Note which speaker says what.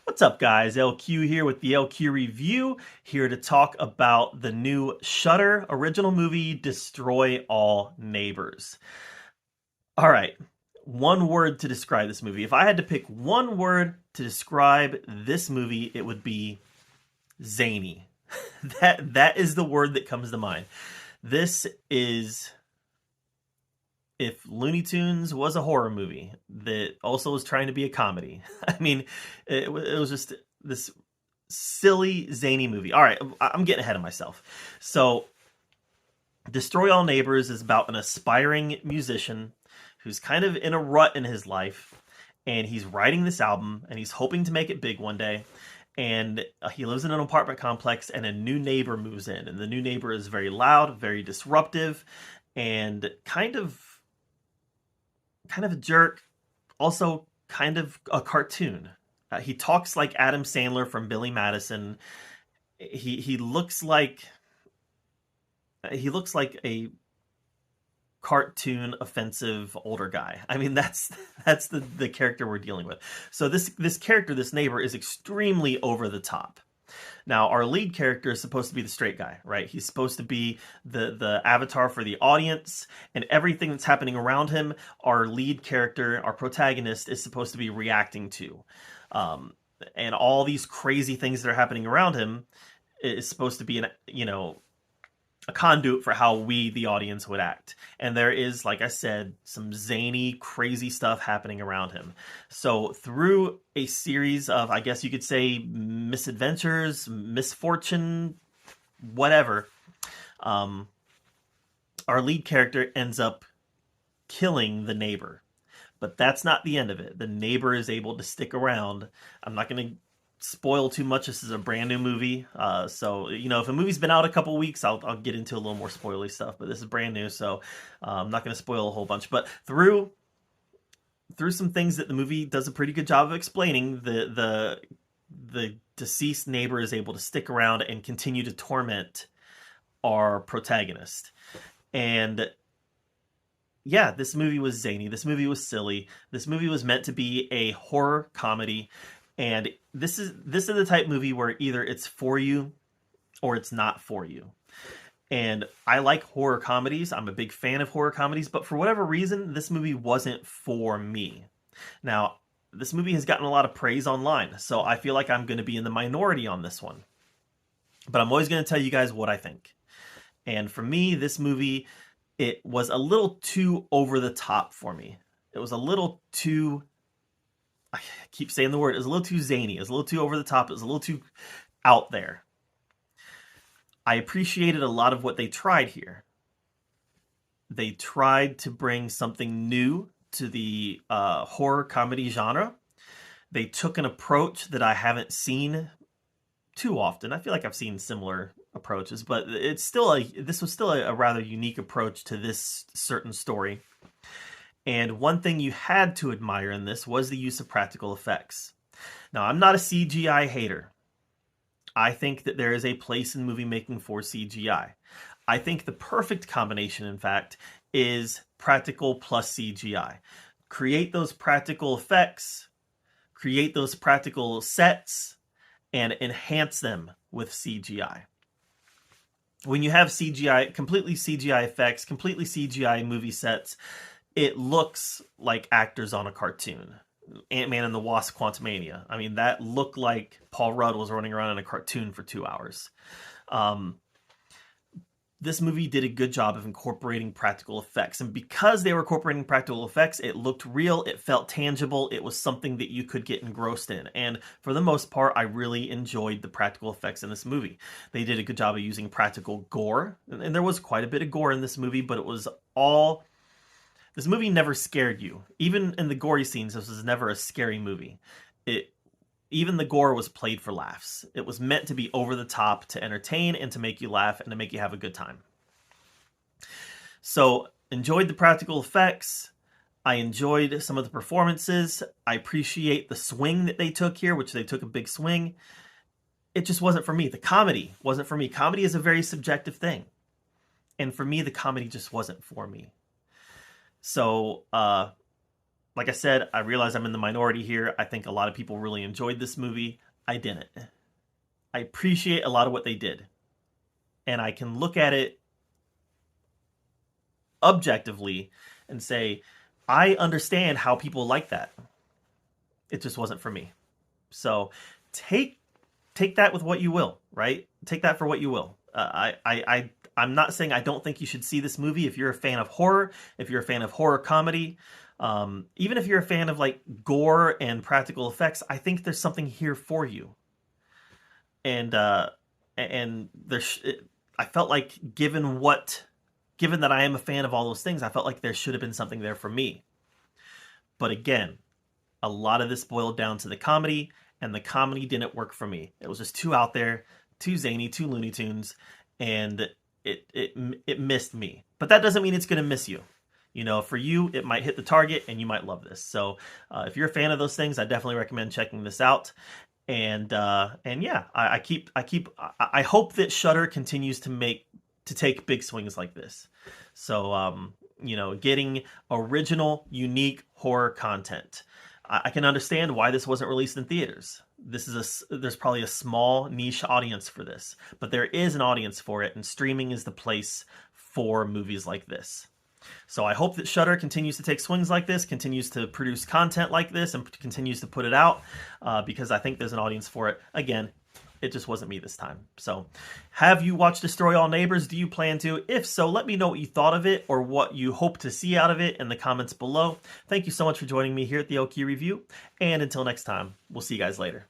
Speaker 1: What's up, guys? LQ here with the LQ Review, here to talk about the new Shudder original movie, Destroy All Neighbors. All right, one word to describe this movie. If I had to pick one word to describe this movie, it would be zany. That is the word that comes to mind. This is if Looney Tunes was a horror movie that also was trying to be a comedy. I mean, it was just this silly, zany movie. All right, I'm getting ahead of myself. So, Destroy All Neighbors is about an aspiring musician who's kind of in a rut in his life, and he's writing this album, and he's hoping to make it big one day. And he lives in an apartment complex, and a new neighbor moves in, and the new neighbor is very loud, very disruptive, and kind of a jerk, also kind of a cartoon. He talks like Adam Sandler from Billy Madison. He looks like a cartoon offensive older guy. I mean, that's the character we're dealing with. So this character, this neighbor, is extremely over the top. Now, our lead character is supposed to be the straight guy, right? He's supposed to be the avatar for the audience, and everything that's happening around him, our lead character, our protagonist, is supposed to be reacting to. And all these crazy things that are happening around him is supposed to be a conduit for how we, the audience, would act. And there is, like I said, some zany, crazy stuff happening around him. So through a series of, I guess you could say, misadventures, misfortune, whatever, our lead character ends up killing the neighbor. But that's not the end of it. The neighbor is able to stick around. I'm not going to spoil too much. This is a brand new movie, so if a movie's been out a couple weeks, I'll get into a little more spoily stuff, but this is brand new, so I'm not going to spoil a whole bunch. But through some things that the movie does a pretty good job of explaining, the deceased neighbor is able to stick around and continue to torment our protagonist. And yeah, this movie was zany, this movie was silly, this movie was meant to be a horror comedy. And this is the type of movie where either it's for you or it's not for you. And I like horror comedies. I'm a big fan of horror comedies, but for whatever reason, this movie wasn't for me. Now, this movie has gotten a lot of praise online, so I feel like I'm going to be in the minority on this one. But I'm always going to tell you guys what I think. And for me, this movie, it was a little too over the top for me. It was a little too... I keep saying the word. It was a little too zany. It was a little too over the top. It was a little too out there. I appreciated a lot of what they tried here. They tried to bring something new to the horror comedy genre. They took an approach that I haven't seen too often. I feel like I've seen similar approaches, but this was still a rather unique approach to this certain story. And one thing you had to admire in this was the use of practical effects. Now, I'm not a CGI hater. I think that there is a place in movie making for CGI. I think the perfect combination, in fact, is practical plus CGI. Create those practical effects, create those practical sets, and enhance them with CGI. When you have CGI, completely CGI effects, completely CGI movie sets, it looks like actors on a cartoon. Ant-Man and the Wasp: Quantumania. I mean, that looked like Paul Rudd was running around in a cartoon for 2 hours. This movie did a good job of incorporating practical effects. And because they were incorporating practical effects, it looked real, it felt tangible, it was something that you could get engrossed in. And for the most part, I really enjoyed the practical effects in this movie. They did a good job of using practical gore. And there was quite a bit of gore in this movie, but it was all... This movie never scared you. Even in the gory scenes, this was never a scary movie. Even the gore was played for laughs. It was meant to be over the top, to entertain and to make you laugh and to make you have a good time. So, enjoyed the practical effects. I enjoyed some of the performances. I appreciate the swing that they took here, which they took a big swing. It just wasn't for me. The comedy wasn't for me. Comedy is a very subjective thing. And for me, the comedy just wasn't for me. So, Like I said, I realize I'm in the minority here. I think a lot of people really enjoyed this movie. I didn't. I appreciate a lot of what they did. And I can look at it objectively and say, I understand how people like that. It just wasn't for me. So take that with what you will, right? Take that for what you will. I'm not saying I don't think you should see this movie if you're a fan of horror, if you're a fan of horror comedy, even if you're a fan of like gore and practical effects. I think there's something here for you. And there's, I felt like given that I am a fan of all those things, I felt like there should have been something there for me. But again, a lot of this boiled down to the comedy, and the comedy didn't work for me. It was just too out there, too zany, too Looney Tunes, and it missed me. But that doesn't mean it's going to miss you. You know, for you, it might hit the target, and you might love this. So if you're a fan of those things, I definitely recommend checking this out. And yeah, I hope that Shudder continues to take big swings like this. So you know, getting original, unique horror content. I can understand why this wasn't released in theaters. There's probably a small niche audience for this, but there is an audience for it, and streaming is the place for movies like this. So I hope that Shudder continues to take swings like this, continues to produce content like this, and continues to put it out, because I think there's an audience for it. Again, it just wasn't me this time. So have you watched Destroy All Neighbors? Do you plan to? If so, let me know what you thought of it or what you hope to see out of it in the comments below. Thank you so much for joining me here at the Oki Review. And until next time, we'll see you guys later.